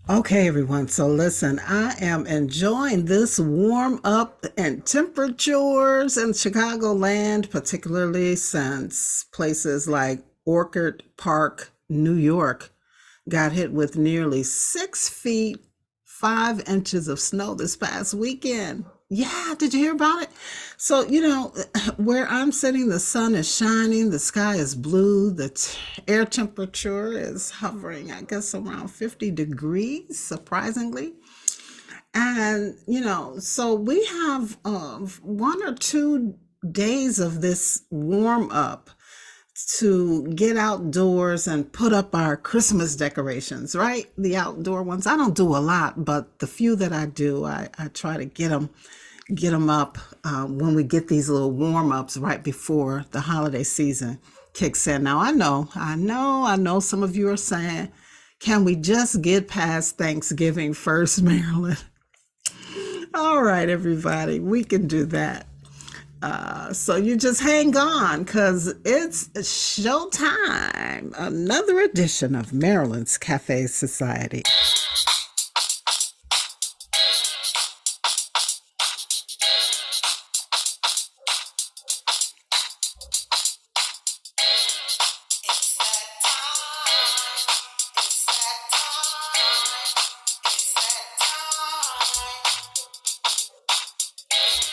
Okay, everyone. So listen, I am enjoying this warm up and temperatures in Chicagoland, particularly since places like Orchard Park, New York, got hit with nearly 6 feet, 5 inches of snow this past weekend. Yeah, did you hear about it? So, where I'm sitting, the sun is shining, the sky is blue, the air temperature is hovering, I guess, around 50 degrees, surprisingly. And, so we have 1 or 2 days of this warm up to get outdoors and put up our Christmas decorations, right? The outdoor ones. I don't do a lot, but the few that I do, I try to get them up when we get these little warm ups right before the holiday season kicks in. Now I know some of you are saying, can we just get past Thanksgiving first, Marilyn? All right, everybody, we can do that. So you just hang on because it's showtime. Another edition of Maryland's Cafe Society.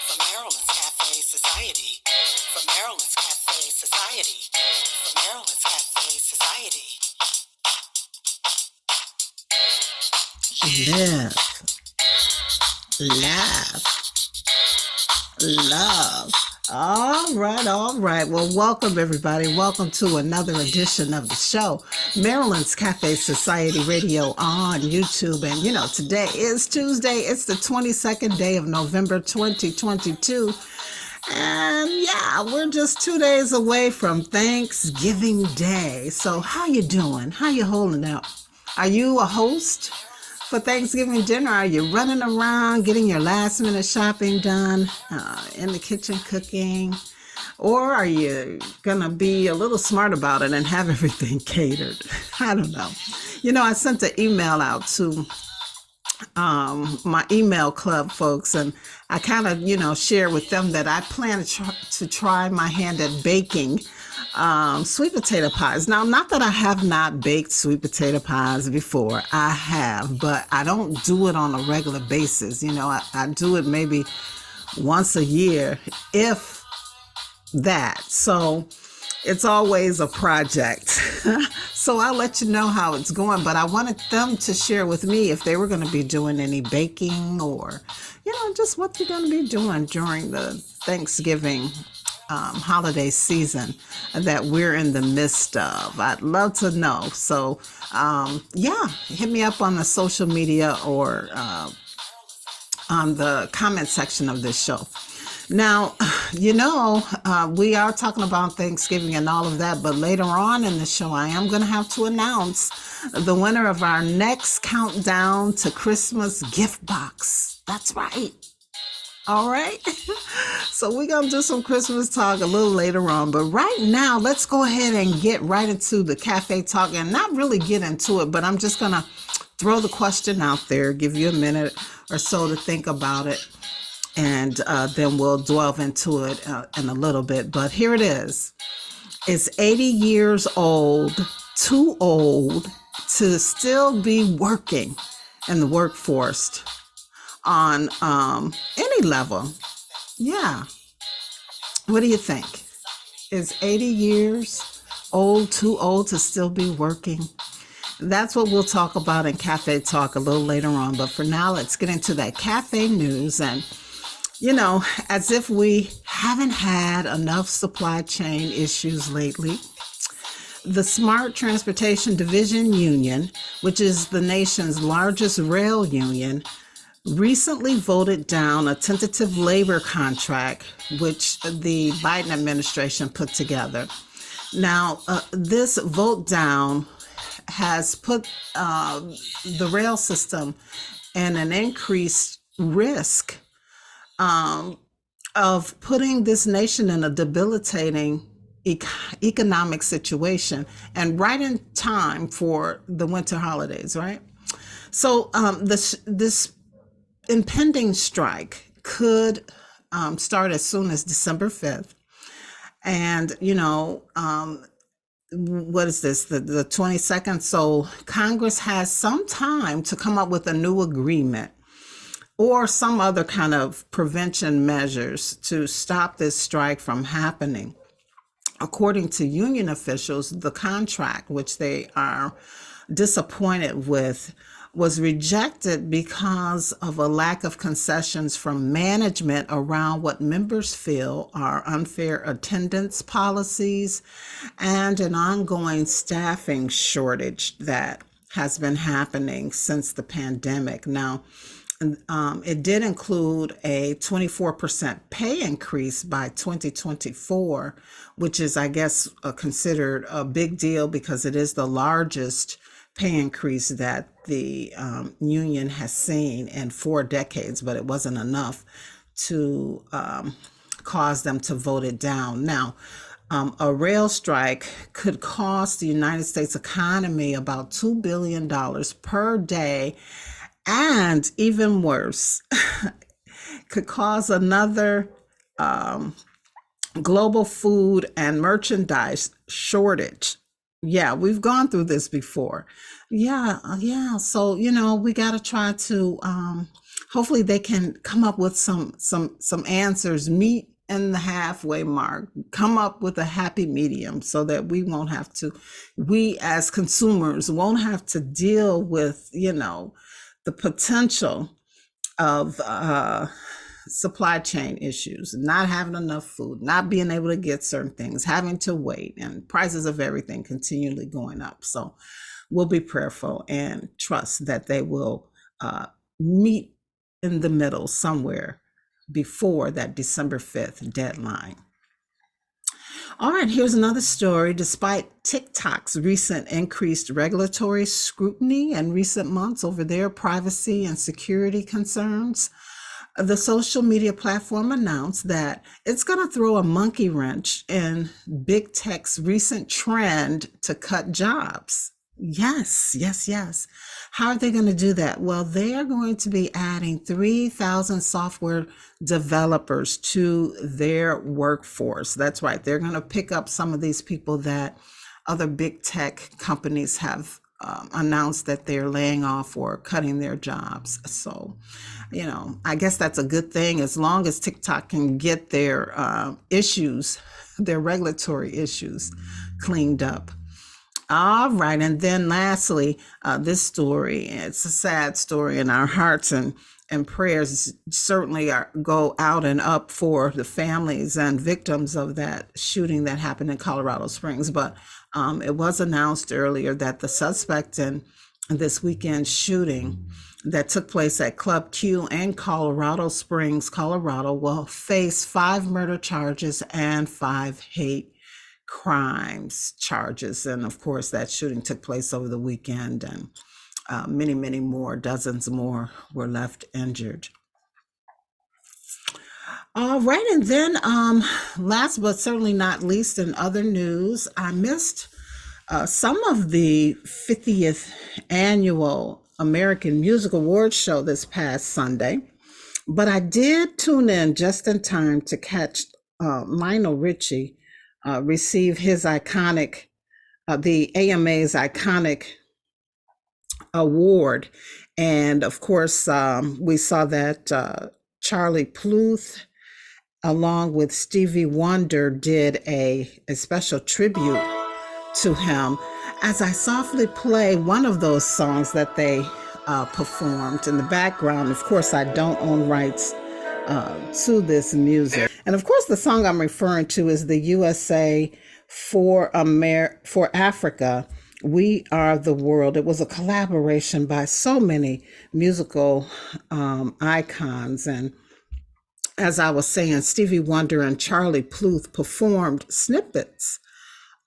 For Maryland's Cafe Society. For Maryland's Cafe Society. For Maryland's Cafe Society. Live, laugh, love. All right, all right. Well, welcome everybody. Welcome to another edition of the show, Maryland's Cafe Society Radio on YouTube. And today is Tuesday. It's the 22nd day of November 2022. And yeah, we're just 2 days away from Thanksgiving Day. So how you doing? How you holding up? Are you a host for Thanksgiving dinner? Are you running around getting your last minute shopping done, in the kitchen cooking? Or are you going to be a little smart about it and have everything catered? I don't know. I sent an email out to my email club folks, and I kind of, share with them that I plan to try my hand at baking sweet potato pies. Now, not that I have not baked sweet potato pies before, I have, but I don't do it on a regular basis. I do it maybe once a year, if that. So it's always a project. So I'll let you know how it's going. But I wanted them to share with me if they were going to be doing any baking or, just what they're going to be doing during the Thanksgiving holiday season that we're in the midst of. I'd love to know. So, yeah, hit me up on the social media or on the comment section of this show. Now, we are talking about Thanksgiving and all of that, but later on in the show, I am going to have to announce the winner of our next countdown to Christmas gift box. That's right. All right. So we're going to do some Christmas talk a little later on. But right now, let's go ahead and get right into the cafe talk and not really get into it, but I'm just going to throw the question out there, give you a minute or so to think about it. And then we'll delve into it in a little bit. But here it is. Is 80 years old too old to still be working in the workforce on any level? Yeah. What do you think? Is 80 years old too old to still be working? That's what we'll talk about in Cafe Talk a little later on. But for now, let's get into that cafe news. And as if we haven't had enough supply chain issues lately, the Smart Transportation Division Union, which is the nation's largest rail union, recently voted down a tentative labor contract which the Biden administration put together. Now, this vote down has put the rail system in an increased risk of putting this nation in a debilitating economic situation, and right in time for the winter holidays, right? So this impending strike could start as soon as December 5th. And, what is this, the 22nd? So Congress has some time to come up with a new agreement or some other kind of prevention measures to stop this strike from happening. According to union officials, the contract, which they are disappointed with, was rejected because of a lack of concessions from management around what members feel are unfair attendance policies and an ongoing staffing shortage that has been happening since the pandemic. Now, it did include a 24% pay increase by 2024, which is, I guess, considered a big deal because it is the largest pay increase that the union has seen in 4 decades, but it wasn't enough to cause them to vote it down. Now, a rail strike could cost the United States economy about $2 billion per day, and even worse, could cause another global food and merchandise shortage. Yeah, we've gone through this before. Yeah. So, we got to try to hopefully they can come up with some answers, meet in the halfway mark, come up with a happy medium so that we as consumers won't have to deal with, the potential of supply chain issues, not having enough food, not being able to get certain things, having to wait, and prices of everything continually going up. So we'll be prayerful and trust that they will meet in the middle somewhere before that December 5th deadline. All right, here's another story. Despite TikTok's recent increased regulatory scrutiny in recent months over their privacy and security concerns, the social media platform announced that it's going to throw a monkey wrench in big tech's recent trend to cut jobs. Yes. How are they going to do that? Well, they are going to be adding 3,000 software developers to their workforce. That's right. They're going to pick up some of these people that other big tech companies have announced that they're laying off or cutting their jobs. So, I guess that's a good thing as long as TikTok can get their issues, their regulatory issues cleaned up. All right. And then lastly, this story, it's a sad story, and our hearts and prayers certainly go out and up for the families and victims of that shooting that happened in Colorado Springs. But it was announced earlier that the suspect in this weekend shooting that took place at Club Q in Colorado Springs, Colorado, will face 5 murder charges and 5 hate crimes charges. And of course, that shooting took place over the weekend, and many more, dozens more were left injured. All right. And then last but certainly not least, in other news, I missed some of the 50th annual American Music Awards show this past Sunday, but I did tune in just in time to catch Lionel Richie receive his iconic, the AMA's iconic award. And of course, we saw that Charlie Pluth, along with Stevie Wonder, did a special tribute to him. As I softly play one of those songs that they performed in the background, of course, I don't own rights to this music. And of course, the song I'm referring to is the USA for Africa, We Are the World. It was a collaboration by so many musical icons. And as I was saying, Stevie Wonder and Charlie Pluth performed snippets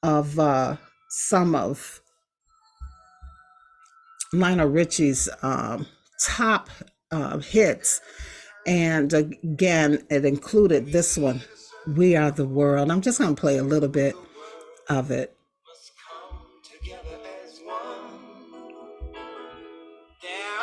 of some of Lionel Richie's top hits. And again, it included this one, We Are the World. I'm just going to play a little bit of it. There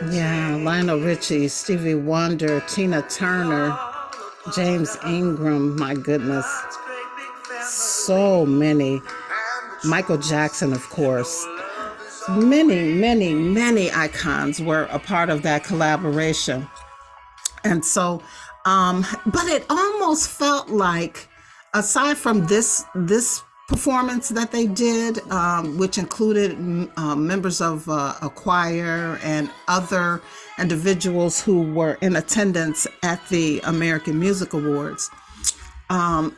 Yeah, Lionel Richie, Stevie Wonder, Tina Turner, James Ingram, my goodness. So many. Michael Jackson, of course. Many, many, many icons were a part of that collaboration. And so, but it almost felt like, aside from this performance that they did, which included members of a choir and other individuals who were in attendance at the American Music Awards,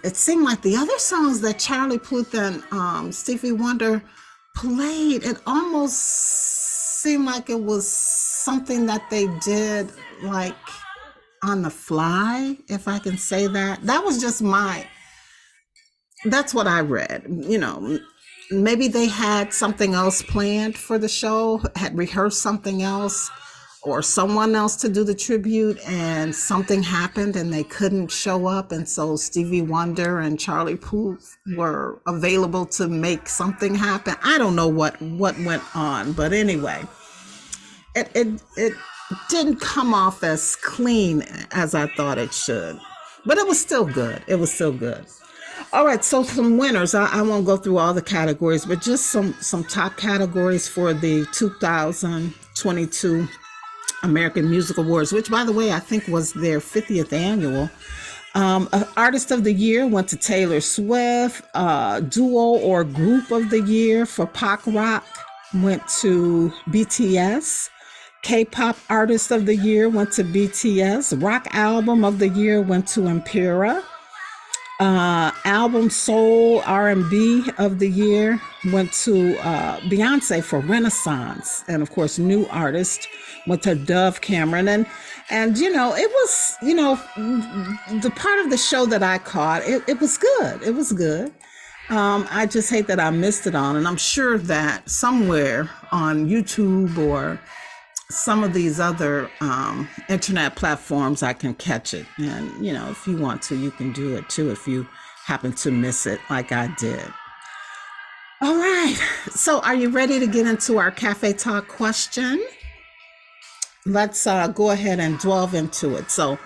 it seemed like the other songs that Charlie Puth and Stevie Wonder played, it almost seemed like it was something that they did like on the fly, if I can say that. That was just that's what I read. Maybe they had something else planned for the show, had rehearsed something else, or someone else to do the tribute, and something happened and they couldn't show up. And so Stevie Wonder and Charlie Puth were available to make something happen. I don't know what went on, but anyway, it didn't come off as clean as I thought it should, but it was still good. It was still good. All right, so some winners. I won't go through all the categories, but just some top categories for the 2022 American Music Awards, which, by the way, I think was their 50th annual. Artist of the Year went to Taylor Swift. Duo or Group of the Year for Pop Rock went to BTS. K-Pop Artist of the Year went to BTS. Rock Album of the Year went to Impera. Album Soul R&B of the Year went to Beyonce for Renaissance. And of course, New Artist went to Dove Cameron. And it was, the part of the show that I caught, it was good. It was good. I just hate that I missed it on. And I'm sure that somewhere on YouTube or some of these other internet platforms, I can catch it. And, if you want to, you can do it too if you happen to miss it like I did. All right. So are you ready to get into our Cafe Talk question? Let's go ahead and delve into it. So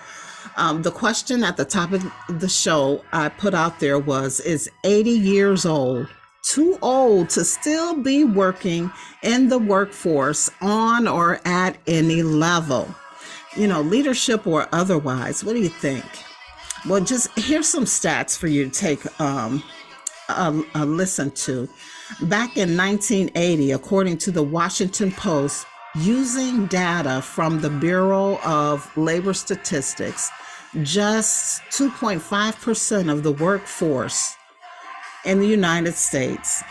the question at the top of the show I put out there was, is 80 years old too old to still be working in the workforce on or at any level? Leadership or otherwise. What do you think? Well, just here's some stats for you to take a listen to. Back in 1980, according to the Washington Post, using data from the Bureau of Labor Statistics, just 2.5% of the workforce in the United States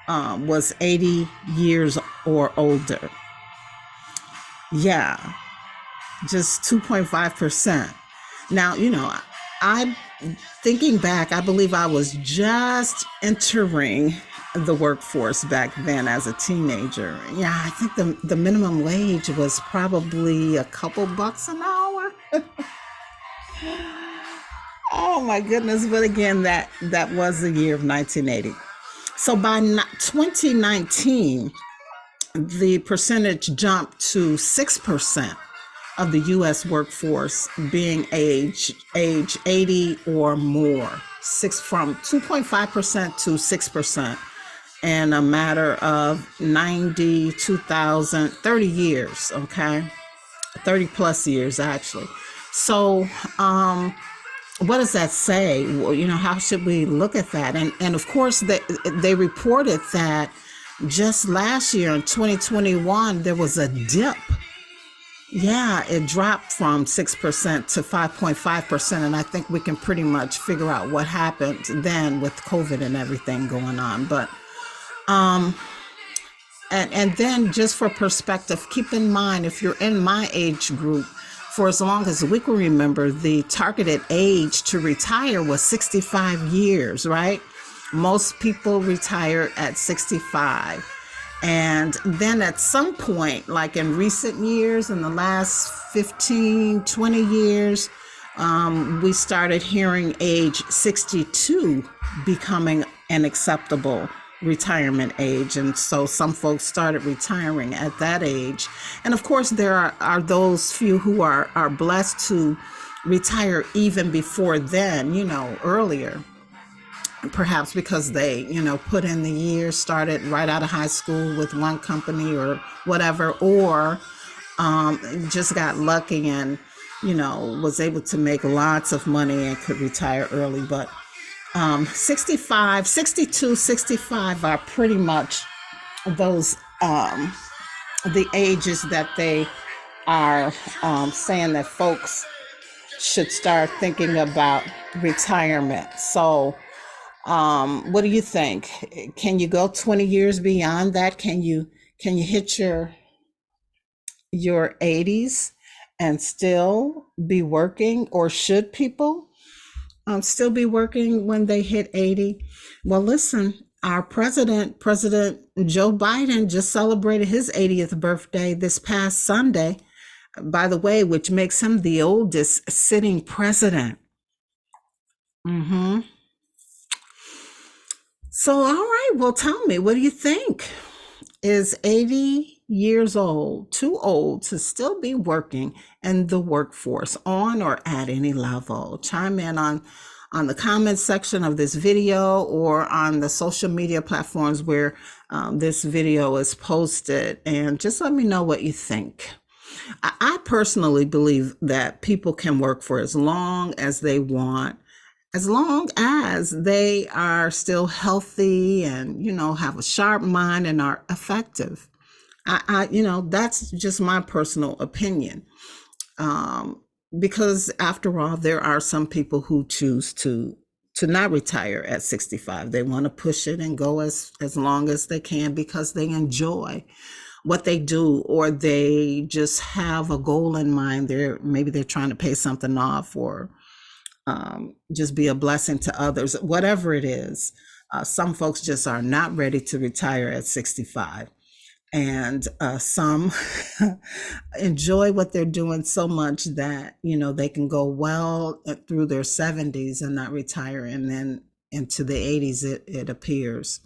was 80 years or older. Yeah, just 2.5%. Now, I'm thinking back, I believe I was just entering the workforce back then as a teenager. Yeah, I think the minimum wage was probably a couple bucks an hour. Oh my goodness. But again, that was the year of 1980. So by 2019, the percentage jumped to 6% of the U.S. workforce being age 80 or more, from 2.5% to 6% in a matter of 30 years, okay? 30 plus years, actually. So, what does that say? Well, how should we look at that? And of course, they reported that just last year in 2021, there was a dip. Yeah, it dropped from 6% to 5.5%. And I think we can pretty much figure out what happened then with COVID and everything going on. But, and then just for perspective, keep in mind, if you're in my age group, for as long as we can remember, the targeted age to retire was 65 years, right? Most people retire at 65. And then at some point, like in recent years, in the last 15, 20 years, we started hearing age 62 becoming an acceptable retirement age. And so some folks started retiring at that age. And of course, there are those few who are blessed to retire even before then, earlier, perhaps because they, put in the years, started right out of high school with one company or whatever, or just got lucky and, was able to make lots of money and could retire early. But 65, 62, 65 are pretty much those the ages that they are saying that folks should start thinking about retirement. So what do you think? Can you go 20 years beyond that? Can you hit your 80s and still be working, or should people still be working when they hit 80? Well, listen, our President Joe Biden, just celebrated his 80th birthday this past Sunday, by the way, which makes him the oldest sitting president. So, all right, well, tell me, what do you think? Is 80 years old too old to still be working in the workforce, on or at any level? Chime in on the comment section of this video or on the social media platforms where this video is posted, and just let me know what you think. I personally believe that people can work for as long as they want, as long as they are still healthy and, have a sharp mind and are effective. That's just my personal opinion. Because after all, there are some people who choose to not retire at 65. They want to push it and go as long as they can because they enjoy what they do, or they just have a goal in mind. Maybe they're trying to pay something off, or just be a blessing to others, whatever it is. Some folks just are not ready to retire at 65. And some enjoy what they're doing so much that, they can go well through their 70s and not retire. And then into the 80s, it appears.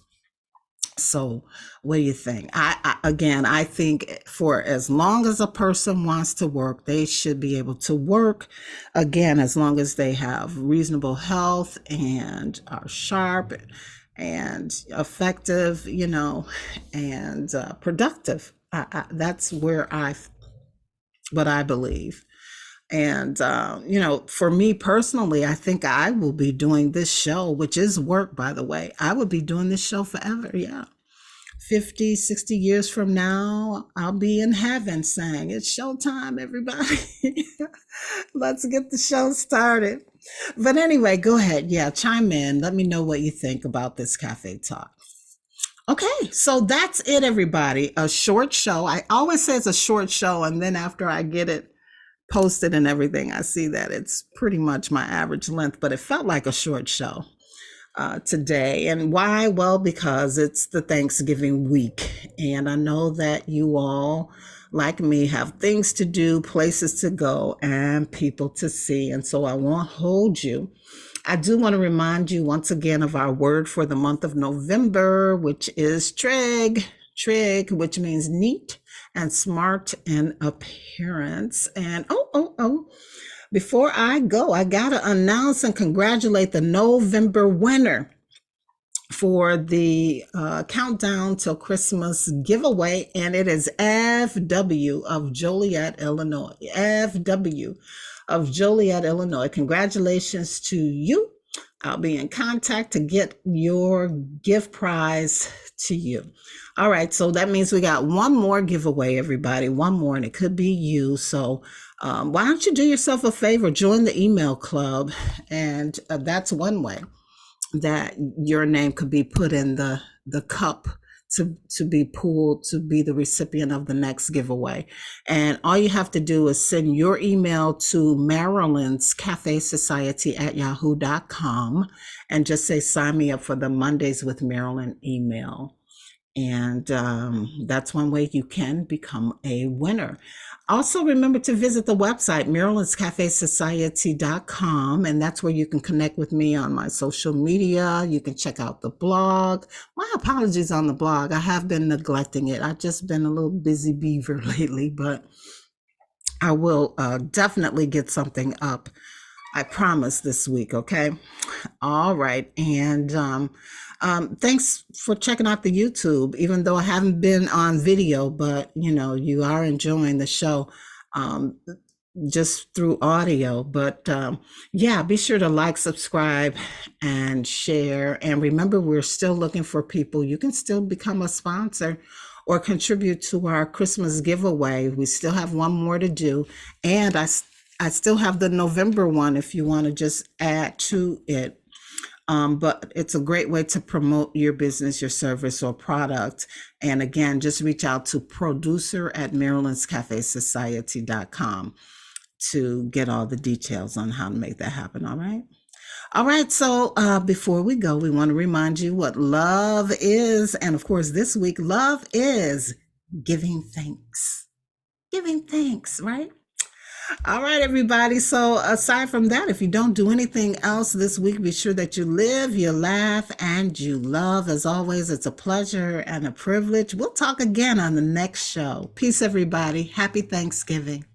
So what do you think? I think for as long as a person wants to work, they should be able to work, again, as long as they have reasonable health and are sharp and effective, and productive. That's what I believe. And, for me personally, I think I will be doing this show, which is work, by the way. I would be doing this show forever. Yeah. 50, 60 years from now, I'll be in heaven saying, it's showtime, everybody. Let's get the show started. But anyway, go ahead. Yeah, chime in. Let me know what you think about this cafe talk. Okay, so that's it, everybody. A short show. I always say it's a short show, and then after I get it posted and everything, I see that it's pretty much my average length, but it felt like a short show today. And why? Well, because it's the Thanksgiving week, and I know that you all, like me, have things to do, places to go, and people to see, and so I won't hold you. I do want to remind you once again of our word for the month of November, which is trig, which means neat and smart in appearance. And before I go, I gotta announce and congratulate the November winner for the Countdown Till Christmas giveaway, and it is FW of Joliet, Illinois. FW of Joliet, Illinois. Congratulations to you. I'll be in contact to get your gift prize to you. All right, so that means we got one more giveaway, everybody. One more, and it could be you. So why don't you do yourself a favor, join the email club, and that's one way that your name could be put in the cup to be pulled to be the recipient of the next giveaway. And all you have to do is send your email to Marilyn's Cafe Society at yahoo.com and just say, sign me up for the Mondays with Marilyn email. And that's one way you can become a winner. Also, remember to visit the website, Maryland'sCafeSociety.com, and that's where you can connect with me on my social media. You can check out the blog. My apologies on the blog. I have been neglecting it. I've just been a little busy beaver lately, but I will definitely get something up. I promise this week, okay? All right. And thanks for checking out the YouTube, even though I haven't been on video, but you are enjoying the show. Um, just through audio. But yeah, be sure to like, subscribe, and share. And remember, we're still looking for people. You can still become a sponsor or contribute to our Christmas giveaway. We still have one more to do. And I still have the November one if you want to just add to it. But it's a great way to promote your business, your service, or product. And again, just reach out to producer@Maryland'sCafeSociety.com to get all the details on how to make that happen. All right. All right. So before we go, we want to remind you what love is. And of course, this week, love is giving thanks. Giving thanks, right? All right, everybody. So aside from that, if you don't do anything else this week, be sure that you live, you laugh, and you love. As always, it's a pleasure and a privilege. We'll talk again on the next show. Peace, everybody. Happy Thanksgiving.